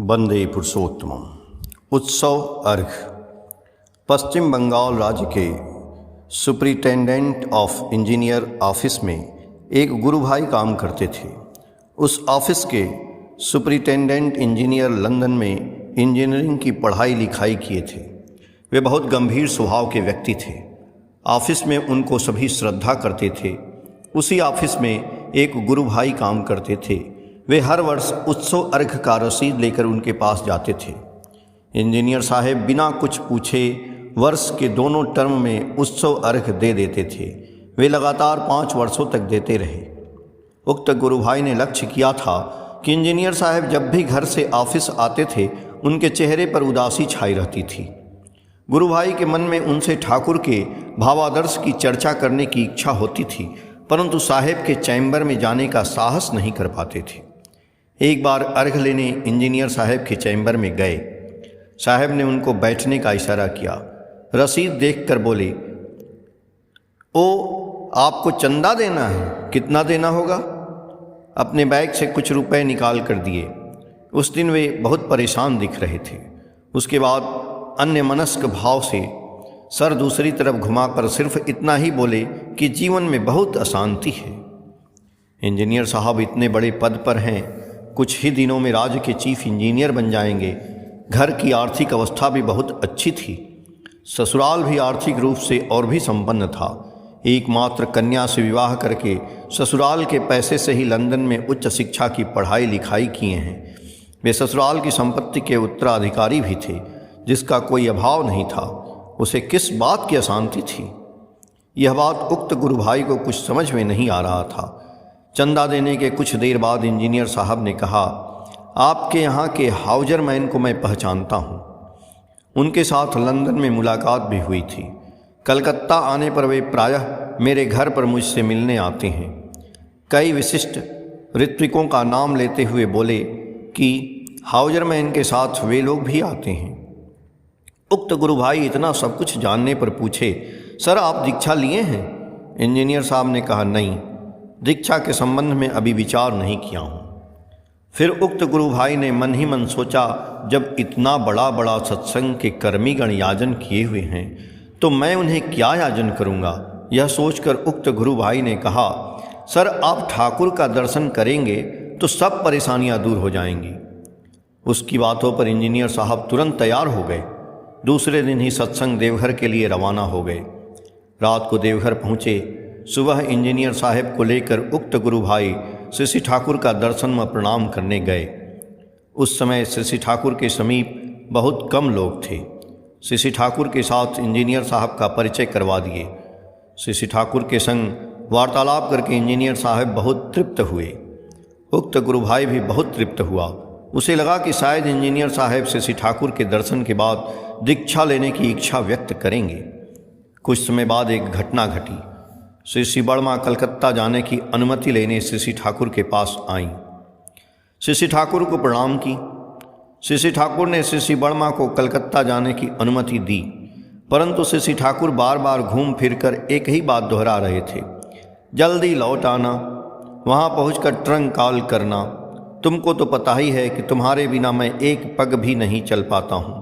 वंदे पुरुषोत्तमम। उत्सव अर्घ। पश्चिम बंगाल राज्य के सुपरिटेंडेंट ऑफ इंजीनियर ऑफिस में एक गुरु भाई काम करते थे। उस ऑफिस के सुपरिटेंडेंट इंजीनियर लंदन में इंजीनियरिंग की पढ़ाई लिखाई किए थे। वे बहुत गंभीर स्वभाव के व्यक्ति थे। ऑफिस में उनको सभी श्रद्धा करते थे। उसी ऑफिस में एक गुरु भाई काम करते थे। वे हर वर्ष उत्सव अर्घ का रसीद लेकर उनके पास जाते थे। इंजीनियर साहब बिना कुछ पूछे वर्ष के दोनों टर्म में उत्सव अर्घ दे देते थे। वे लगातार 5 वर्षों तक देते रहे। उक्त गुरु भाई ने लक्ष्य किया था कि इंजीनियर साहब जब भी घर से ऑफिस आते थे उनके चेहरे पर उदासी छाई रहती थी। गुरु भाई के मन में उनसे ठाकुर के भावादर्श की चर्चा करने की इच्छा होती थी, परंतु साहब के चैम्बर में जाने का साहस नहीं कर पाते थे। एक बार अर्घ लेने इंजीनियर साहब के चैम्बर में गए। साहब ने उनको बैठने का इशारा किया। रसीद देखकर बोले, ओ आपको चंदा देना है, कितना देना होगा? अपने बैग से कुछ रुपए निकाल कर दिए। उस दिन वे बहुत परेशान दिख रहे थे। उसके बाद अन्य मनस्क भाव से सर दूसरी तरफ घुमाकर सिर्फ इतना ही बोले कि जीवन में बहुत अशांति है। इंजीनियर साहब इतने बड़े पद पर हैं, कुछ ही दिनों में राज्य के चीफ इंजीनियर बन जाएंगे। घर की आर्थिक अवस्था भी बहुत अच्छी थी। ससुराल भी आर्थिक रूप से और भी संपन्न था। एकमात्र कन्या से विवाह करके ससुराल के पैसे से ही लंदन में उच्च शिक्षा की पढ़ाई लिखाई किए हैं। वे ससुराल की संपत्ति के उत्तराधिकारी भी थे, जिसका कोई अभाव नहीं था। उसे किस बात की अशांति थी? यह बात उक्त गुरु भाई को कुछ समझ में नहीं आ रहा था। चंदा देने के कुछ देर बाद इंजीनियर साहब ने कहा, आपके यहाँ के हाउजर मैन को मैं पहचानता हूँ। उनके साथ लंदन में मुलाकात भी हुई थी। कलकत्ता आने पर वे प्रायः मेरे घर पर मुझसे मिलने आते हैं। कई विशिष्ट ऋत्विकों का नाम लेते हुए बोले कि हाउजर मैन के साथ वे लोग भी आते हैं। उक्त गुरु भाई इतना सब कुछ जानने पर पूछे, सर आप दीक्षा लिए हैं? इंजीनियर साहब ने कहा, नहीं, दीक्षा के संबंध में अभी विचार नहीं किया हूँ। फिर उक्त गुरु भाई ने मन ही मन सोचा, जब इतना बड़ा सत्संग के कर्मीगण याजन किए हुए हैं तो मैं उन्हें क्या याजन करूँगा। यह सोचकर उक्त गुरु भाई ने कहा, सर आप ठाकुर का दर्शन करेंगे तो सब परेशानियाँ दूर हो जाएंगी। उसकी बातों पर इंजीनियर साहब तुरंत तैयार हो गए। दूसरे दिन ही सत्संग देवघर के लिए रवाना हो गए। रात को देवघर पहुँचे। सुबह इंजीनियर साहब को लेकर उक्त गुरु भाई श्री ठाकुर का दर्शन व प्रणाम करने गए। उस समय श्री ठाकुर के समीप बहुत कम लोग थे। श्री ठाकुर के साथ इंजीनियर साहब का परिचय करवा दिए। श्री ठाकुर के संग वार्तालाप करके इंजीनियर साहब बहुत तृप्त हुए। उक्त गुरु भाई भी बहुत तृप्त हुआ। उसे लगा कि शायद इंजीनियर साहब श्री ठाकुर के दर्शन के बाद दीक्षा लेने की इच्छा व्यक्त करेंगे। कुछ समय बाद एक घटना घटी। श्री बड़मा कलकत्ता जाने की अनुमति लेने श्री ठाकुर के पास आईं। श्री ठाकुर को प्रणाम की। श्री ठाकुर ने श्री बड़मा को कलकत्ता जाने की अनुमति दी, परंतु श्री ठाकुर बार बार घूम फिरकर एक ही बात दोहरा रहे थे, जल्दी लौट आना, वहाँ पहुँचकर ट्रंक कॉल करना। तुमको तो पता ही है कि तुम्हारे बिना मैं एक पग भी नहीं चल पाता हूँ।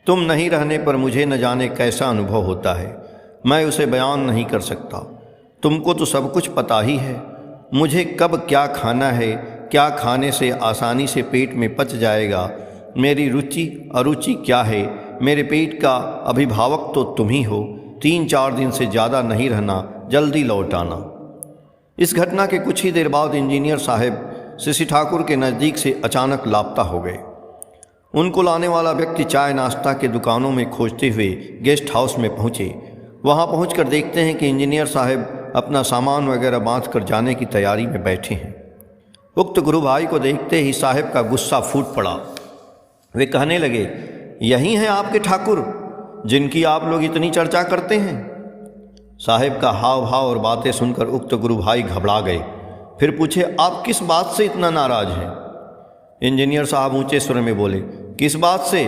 तुम नहीं रहने पर मुझे न जाने कैसा अनुभव होता है, मैं उसे बयान नहीं कर सकता। तुमको तो सब कुछ पता ही है, मुझे कब क्या खाना है, क्या खाने से आसानी से पेट में पच जाएगा, मेरी रुचि अरुचि क्या है, मेरे पेट का अभिभावक तो तुम ही हो। 3-4 दिन से ज़्यादा नहीं रहना, जल्दी लौट आना। इस घटना के कुछ ही देर बाद इंजीनियर साहब श्री ठाकुर के नज़दीक से अचानक लापता हो गए। उनको लाने वाला व्यक्ति चाय नाश्ता के दुकानों में खोजते हुए गेस्ट हाउस में पहुँचे। वहाँ पहुंचकर देखते हैं कि इंजीनियर साहब अपना सामान वगैरह बांध कर जाने की तैयारी में बैठे हैं। उक्त गुरु भाई को देखते ही साहब का गुस्सा फूट पड़ा। वे कहने लगे, यही हैं आपके ठाकुर जिनकी आप लोग इतनी चर्चा करते हैं। साहब का हाव भाव और बातें सुनकर उक्त गुरु भाई घबरा गए। फिर पूछे, आप किस बात से इतना नाराज हैं? इंजीनियर साहब ऊंचे स्वर में बोले, किस बात से?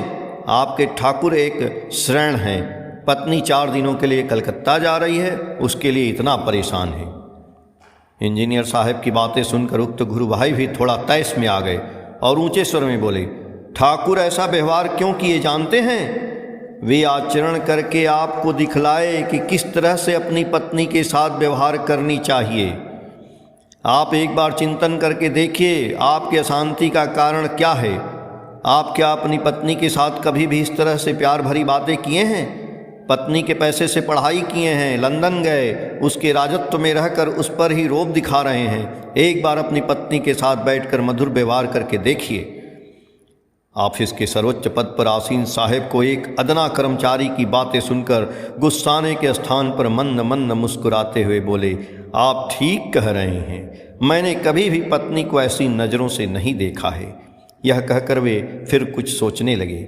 आपके ठाकुर एक शरण हैं, पत्नी 4 दिनों के लिए कलकत्ता जा रही है, उसके लिए इतना परेशान है। इंजीनियर साहब की बातें सुनकर उक्त गुरु भाई भी थोड़ा तैस में आ गए और ऊंचे स्वर में बोले, ठाकुर ऐसा व्यवहार क्यों किए जानते हैं? वे आचरण करके आपको दिखलाए कि किस तरह से अपनी पत्नी के साथ व्यवहार करनी चाहिए। आप एक बार चिंतन करके देखिए, आपकी अशांति का कारण क्या है। आप क्या अपनी पत्नी के साथ कभी भी इस तरह से प्यार भरी बातें किए हैं? पत्नी के पैसे से पढ़ाई किए हैं, लंदन गए, उसके राजत्व में रहकर उस पर ही रोब दिखा रहे हैं। एक बार अपनी पत्नी के साथ बैठकर मधुर व्यवहार करके देखिए। ऑफिस के सर्वोच्च पद पर आसीन साहब को एक अदना कर्मचारी की बातें सुनकर गुस्साने के स्थान पर मंद मंद मुस्कुराते हुए बोले, आप ठीक कह रहे हैं, मैंने कभी भी पत्नी को ऐसी नज़रों से नहीं देखा है। यह कहकर वे फिर कुछ सोचने लगे।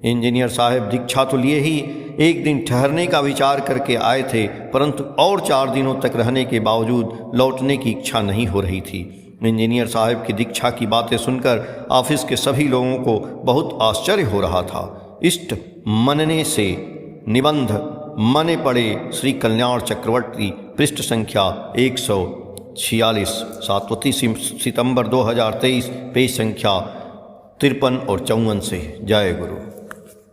इंजीनियर साहब दीक्षा तो लिए ही एक दिन ठहरने का विचार करके आए थे, परंतु और 4 दिनों तक रहने के बावजूद लौटने की इच्छा नहीं हो रही थी। इंजीनियर साहब की दीक्षा की बातें सुनकर ऑफिस के सभी लोगों को बहुत आश्चर्य हो रहा था। इष्ट मनने से निबंध मने पड़े श्री कल्याण चक्रवर्ती, पृष्ठ संख्या 146, सातवती सितंबर 2023, पेज संख्या 53 और 54 से। जय गुरु।